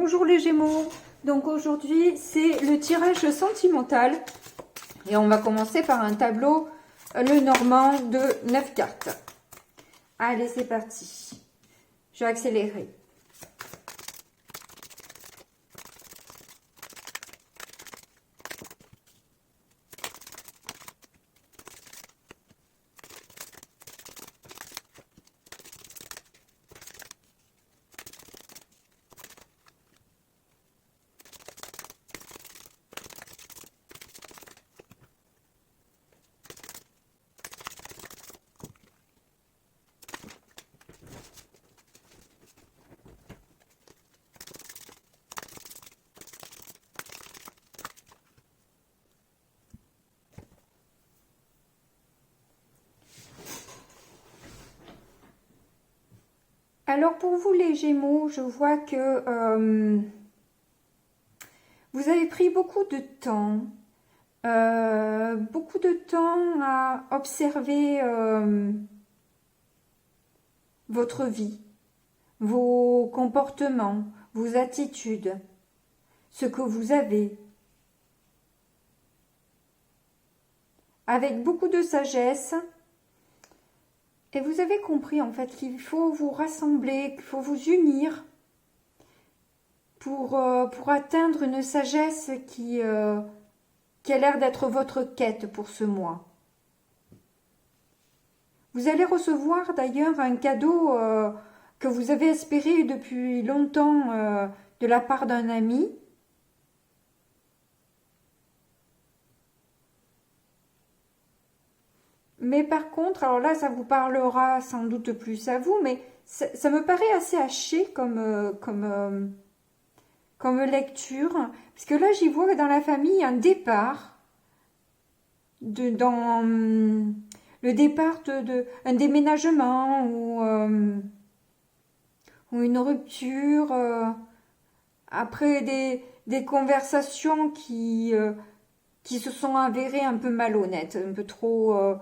Bonjour les Gémeaux. Donc aujourd'hui c'est le tirage sentimental et on va commencer par un tableau le Normand de 9 cartes. Allez, c'est parti. Je vais accélérer. Alors pour vous les Gémeaux, je vois que vous avez pris beaucoup de temps à observer votre vie, vos comportements, vos attitudes, ce que vous avez. Avec beaucoup de sagesse. Et vous avez compris en fait qu'il faut vous rassembler, qu'il faut vous unir pour atteindre une sagesse qui a l'air d'être votre quête pour ce mois. Vous allez recevoir d'ailleurs un cadeau que vous avez espéré depuis longtemps de la part d'un ami. Mais par contre, alors là, ça vous parlera sans doute plus à vous, mais ça me paraît assez haché comme lecture. Parce que là, j'y vois dans la famille un départ, dans le départ un déménagement ou une rupture, après des conversations qui se sont avérées un peu malhonnêtes, un peu trop...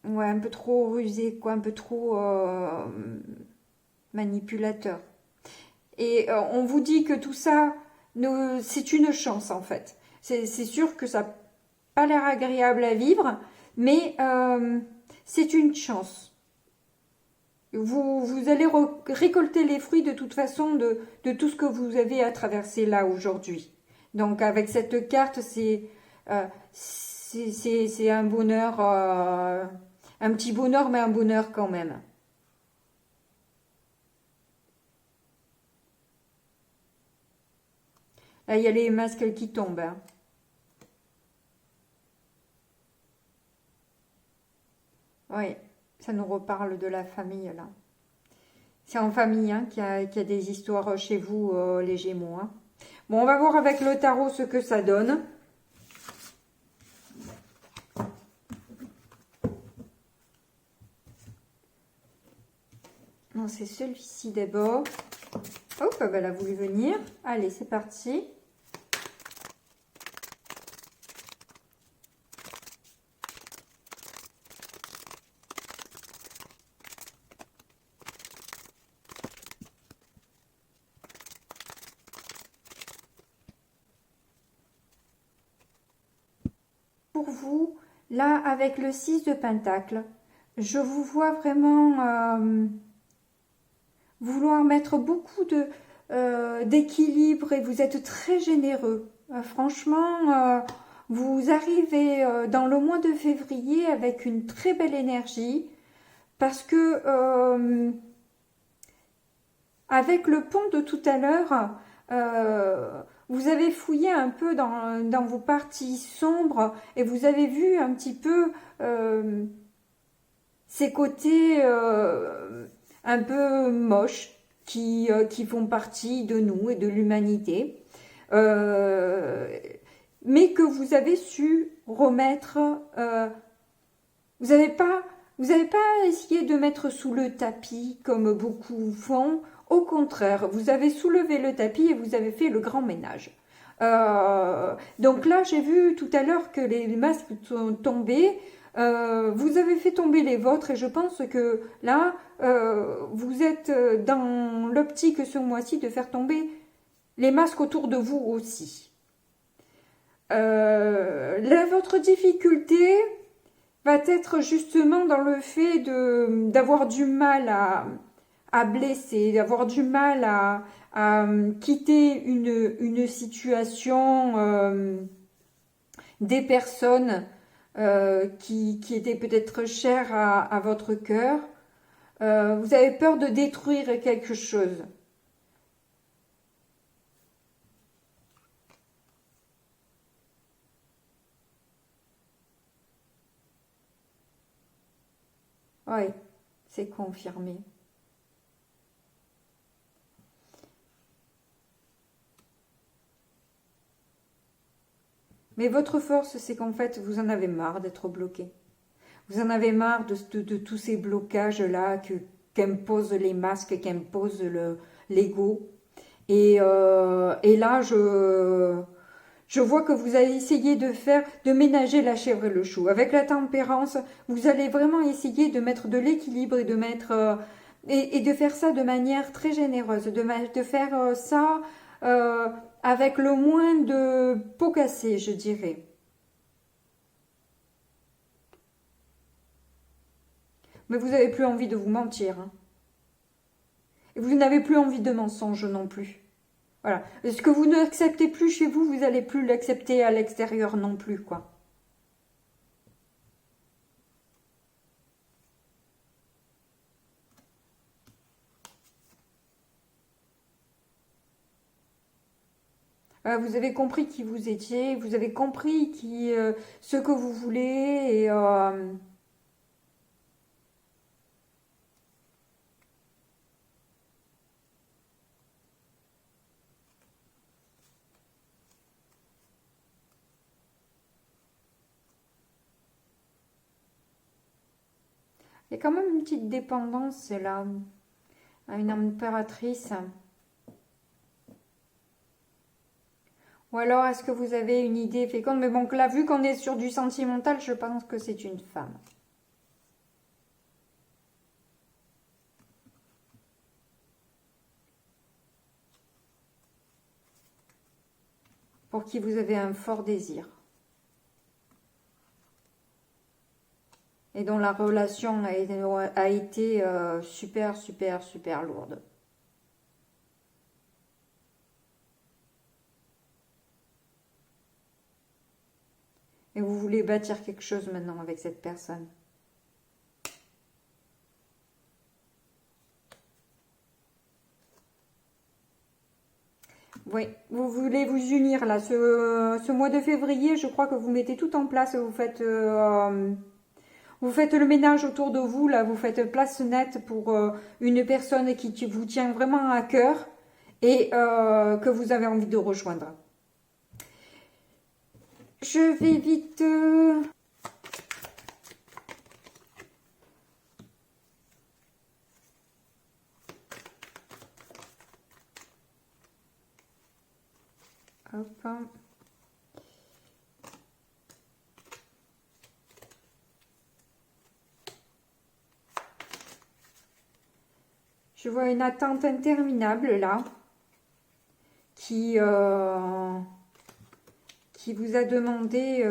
ouais, un peu trop rusé, quoi, un peu trop manipulateur. Et on vous dit que tout ça, c'est une chance en fait. C'est sûr que ça n'a pas l'air agréable à vivre, mais c'est une chance. Vous allez récolter les fruits de toute façon de tout ce que vous avez à traverser là aujourd'hui. Donc avec cette carte, c'est un bonheur... un petit bonheur, mais un bonheur quand même. Là, il y a les masques qui tombent. Hein. Oui, ça nous reparle de la famille, là. C'est en famille hein, qu'il y a des histoires chez vous, les Gémeaux. Hein. Bon, on va voir avec le tarot ce que ça donne. Non, c'est celui-ci d'abord. Hop, elle a voulu venir. Allez, c'est parti. Pour vous, là, avec le 6 de Pentacle, je vous vois vraiment... vouloir mettre beaucoup d'équilibre et vous êtes très généreux. Franchement, vous arrivez dans le mois de février avec une très belle énergie parce que avec le pont de tout à l'heure, vous avez fouillé un peu dans vos parties sombres et vous avez vu un petit peu ces côtés... un peu moches qui font partie de nous et de l'humanité, mais que vous avez su remettre, vous n'avez pas essayé de mettre sous le tapis comme beaucoup font, au contraire, vous avez soulevé le tapis et vous avez fait le grand ménage. Donc là, j'ai vu tout à l'heure que les masques sont tombés, Vous avez fait tomber les vôtres et je pense que là, vous êtes dans l'optique ce mois-ci de faire tomber les masques autour de vous aussi. Votre difficulté va être justement dans le fait d'avoir du mal à blesser, d'avoir du mal à quitter une situation des personnes qui étaient peut-être chères à votre cœur. Vous avez peur de détruire quelque chose. Oui, c'est confirmé. Mais votre force, c'est qu'en fait, vous en avez marre d'être bloqué. Vous en avez marre de tous ces blocages-là qu'imposent les masques, qu'imposent l'ego. Et là, je vois que vous allez essayer de ménager la chèvre et le chou. Avec la tempérance, vous allez vraiment essayer de mettre de l'équilibre et et de faire ça de manière très généreuse, de faire ça euh, avec le moins de pots cassés, je dirais. Mais vous n'avez plus envie de vous mentir, hein. Et vous n'avez plus envie de mensonges non plus. Voilà. Ce que vous n'acceptez plus chez vous, vous n'allez plus l'accepter à l'extérieur non plus, quoi. Vous avez compris qui vous étiez, vous avez compris ce que vous voulez et il y a quand même une petite dépendance là, à une impératrice. Ou alors est-ce que vous avez une idée féconde? Mais bon, là, vu qu'on est sur du sentimental, je pense que c'est une femme. Pour qui vous avez un fort désir. Et dont la relation a été super, super, super lourde. Et vous voulez bâtir quelque chose maintenant avec cette personne. Oui, vous voulez vous unir là. Ce mois de février, je crois que vous mettez tout en place. Vous faites le ménage autour de vous, là. Vous faites place nette pour une personne qui vous tient vraiment à cœur et que vous avez envie de rejoindre. Je vais vite... Hop. Je vois une attente interminable là qui vous a demandé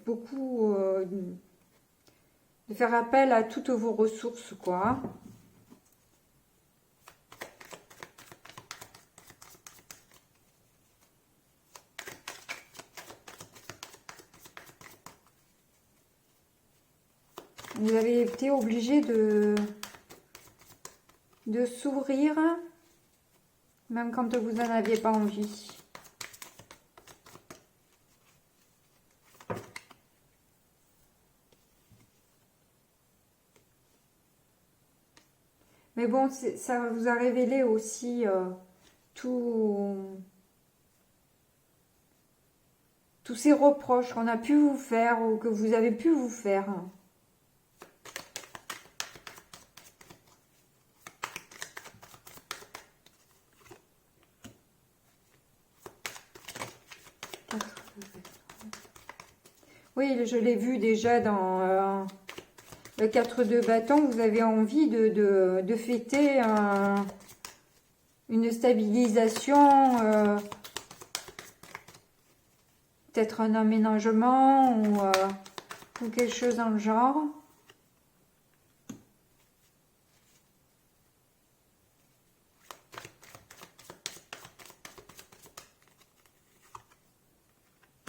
beaucoup de faire appel à toutes vos ressources, quoi. Vous avez été obligé de s'ouvrir, même quand vous n'en aviez pas envie. Mais bon, ça vous a révélé aussi tous ces reproches qu'on a pu vous faire ou que vous avez pu vous faire. Oui, je l'ai vu déjà dans le 4 de bâton. Vous avez envie de fêter une stabilisation, peut-être un aménagement ou quelque chose dans le genre.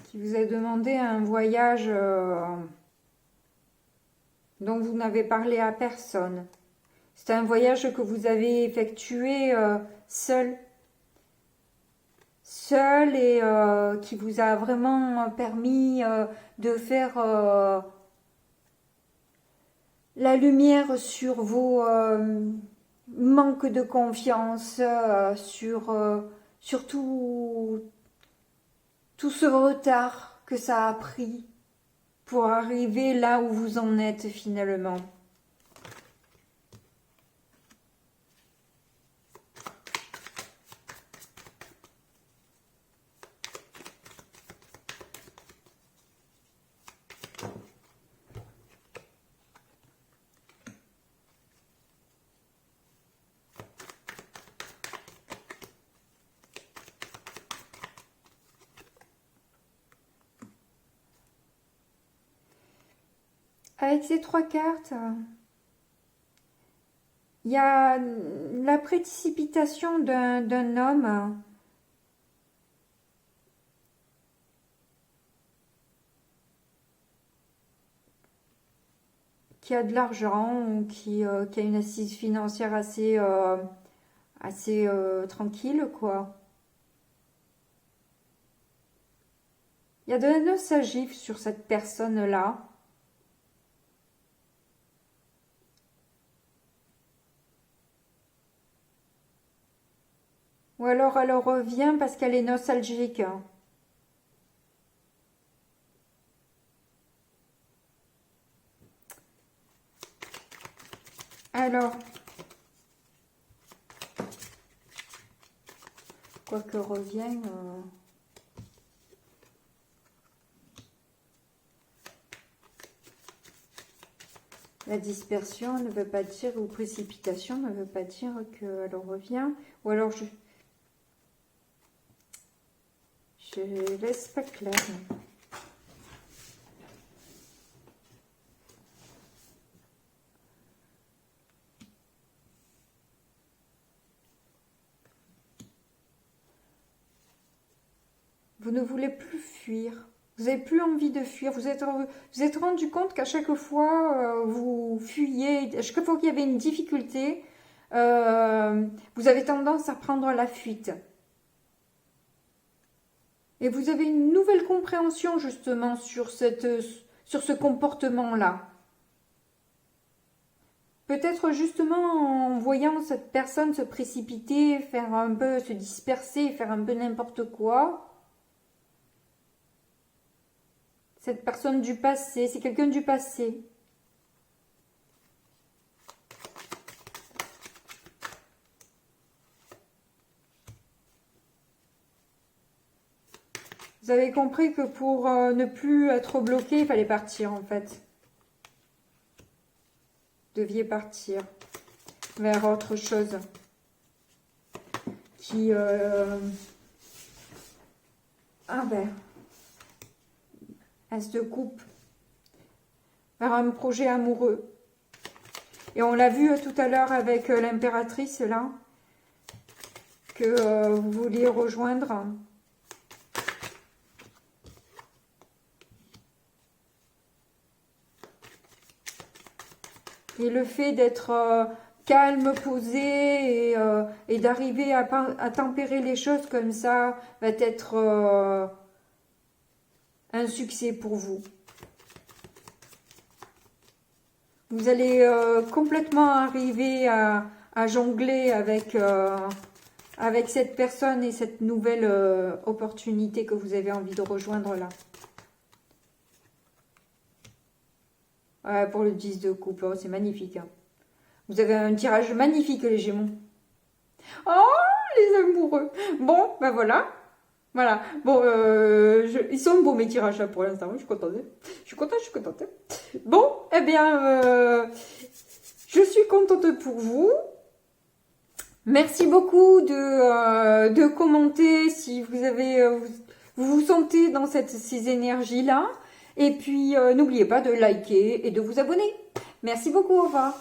Qui vous a demandé un voyage dont vous n'avez parlé à personne. C'est un voyage que vous avez effectué seul. Seul et qui vous a vraiment permis de faire la lumière sur vos manques de confiance, sur tout ce retard que ça a pris pour arriver là où vous en êtes finalement. Avec ces 3 cartes, il y a la précipitation d'un homme qui a de l'argent ou qui a une assise financière assez tranquille, quoi. Il y a de la nostalgie sur cette personne-là. Ou alors elle revient parce qu'elle est nostalgique. Alors, quoi que revienne... La dispersion ne veut pas dire, ou précipitation ne veut pas dire qu'elle revient. Ou alors je laisse pas clair. Vous ne voulez plus fuir. Vous n'avez plus envie de fuir. Vous êtes rendu compte qu'à chaque fois, vous fuyiez. À chaque fois qu'il y avait une difficulté, vous avez tendance à prendre la fuite. Et vous avez une nouvelle compréhension justement sur ce comportement-là. Peut-être justement en voyant cette personne se précipiter, faire un peu, se disperser, faire un peu n'importe quoi. Cette personne du passé, c'est quelqu'un du passé. Vous avez compris que pour ne plus être bloqué, il fallait partir en fait. Vous deviez partir vers autre chose qui... Ah ben... Elle se coupe vers un projet amoureux. Et on l'a vu tout à l'heure avec l'impératrice là, que vous vouliez rejoindre. Et le fait d'être calme, posé et d'arriver à tempérer les choses comme ça va être un succès pour vous. Vous allez complètement arriver à jongler avec cette personne et cette nouvelle opportunité que vous avez envie de rejoindre là. Ouais, pour le 10 de coupe, oh, c'est magnifique. Hein. Vous avez un tirage magnifique, les Gémeaux. Oh, les amoureux. Bon, ben voilà. Voilà. Bon, ils sont beaux mes tirages là pour l'instant. Je suis contente. Je suis contente, je suis contente. Bon, eh bien, je suis contente pour vous. Merci beaucoup de commenter si vous avez, vous vous sentez dans ces énergies-là. Et puis, n'oubliez pas de liker et de vous abonner. Merci beaucoup, au revoir.